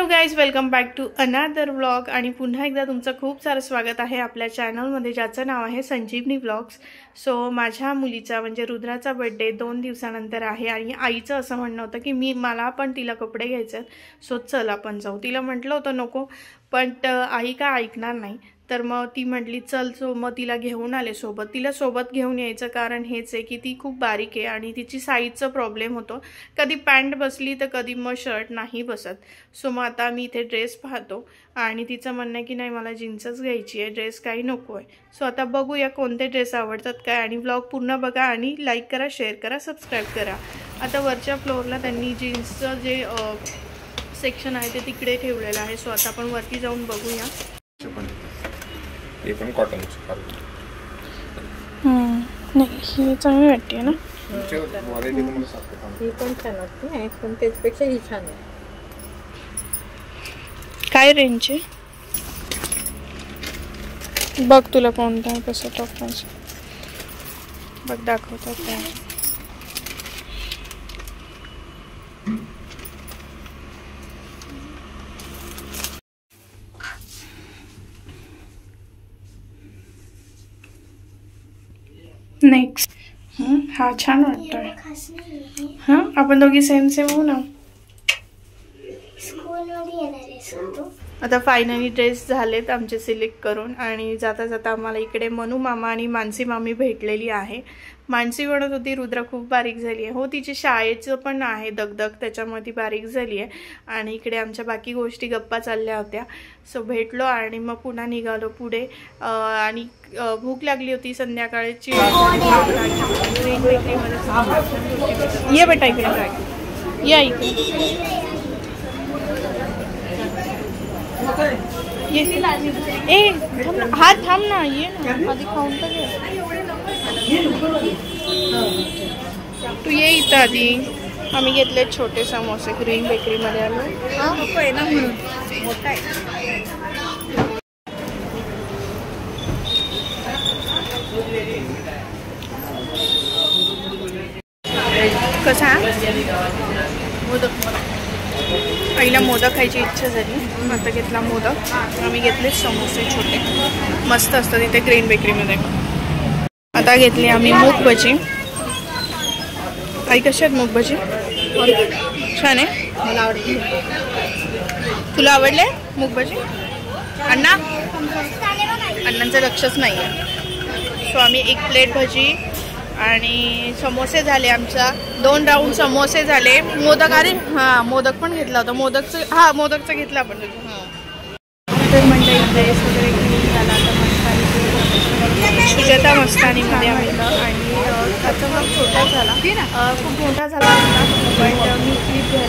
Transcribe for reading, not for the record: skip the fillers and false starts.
Guys, welcome back to another vlog. आणि पुन्हा एकदा तुमचं खूप सारं स्वागत आहे आपल्या चॅनलमध्ये, ज्याचं नाव आहे संजीवनी व्लॉग्स। सो माझ्या मुलीचा म्हणजे रुद्राचा बर्थडे 2 दिवसानंतर आहे आणि आईचं असं म्हणणं होतं की मला पण तिला कपडे घ्यायचे आहेत, सो चल आपण जाऊ। तिला म्हटलं होतं नको, पण आई का ऐकणार नाही, तर मग ती म्हटली चल। सो मग तिला घेऊन आले सोबत। तिला सोबत घेऊन यायचं कारण हेच आहे की ती खूप बारीक आहे आणि तिची साईजचा प्रॉब्लेम होतो, कधी पॅन्ट बसली तर कधी मग शर्ट नाही बसत। सो मग आता मी इथे ड्रेस पाहतो आणि तिचं म्हणणं आहे की नाही मला जीन्सच घ्यायची आहे, ड्रेस काही नको आहे। सो आता बघूया कोणते ड्रेस आवडतात काय, आणि व्लॉग पूर्ण बघा आणि लाईक करा, शेअर करा, सबस्क्राईब करा। आता वरच्या फ्लोअरला त्यांनी जीन्सचं जे सेक्शन आहे ते तिकडे ठेवलेलं आहे, सो आता आपण वरती जाऊन बघूया। हे पण कॉटन नाही ही चांगली वाटते ना, ही पण छान वाटते, पण त्याच्यापेक्षा ही छान आहे। काय रेंज आहे बघ, तुला कोणता आहे कसं टॉप बघ, दाखवतात काय। नेक्स्ट हा छान वाटतोय। हां आपण दोघी सेम सेम होऊ ना। आता फायनली ड्रेस झालेत आमचे सिलेक्ट करून, आणि जाता जाता आम्हाला इकडे मनू मामा आणि मानसी मामी भेटलेली आहे। मानसी म्हणत होती रुद्रा खूप बारीक झाली आहे। हो, तिची शाळेचं पण आहे दगदग, त्याच्यामध्ये बारीक झाली आहे। आणि इकडे आमच्या बाकी गोष्टी गप्पा चालल्या होत्या, सो भेटलो आणि मग पुन्हा निघालो पुढे। आणि भूक लागली होती संध्याकाळची। ये बेटा इकडे, या इकडे ए हात थांब ना, ये ना आधी खाऊन तर घे। तू ये इथं आधी। आम्ही घेतले छोटे समोसे, ग्रीन बेकरीमध्ये आलो। कसा मोदक, आईला मोदक खायची इच्छा झाली, आता घेतला मोदक। आम्ही घेतले समोसे छोटे, मस्त असतात इथे ग्रीन बेकरीमध्ये। आता घेतली आम्ही मूग भजी। आई कशी आहेत मूग भजी? छान आहे, मला आवडते। तुला आवडले मूग भजी? अण्णा, अण्णांचं लक्षच नाही आहे। सो आम्ही 1 प्लेट भजी आणि समोसे झाले, आमचा 2 राऊंड समोसे झाले। मोदक, अरे हां मोदक पण घेतला होता, मोदकचं हां मोदकचं घेतला आपण। हां तर म्हणजे ड्रेस वगैरे घेऊन झाला, तर मस्तानी सुजाता मस्तानीमध्ये आम्ही। आणि त्याचा भाग छोटा झाला, खूप मोठा झाला होता, पण मी क्लिप घ्यायला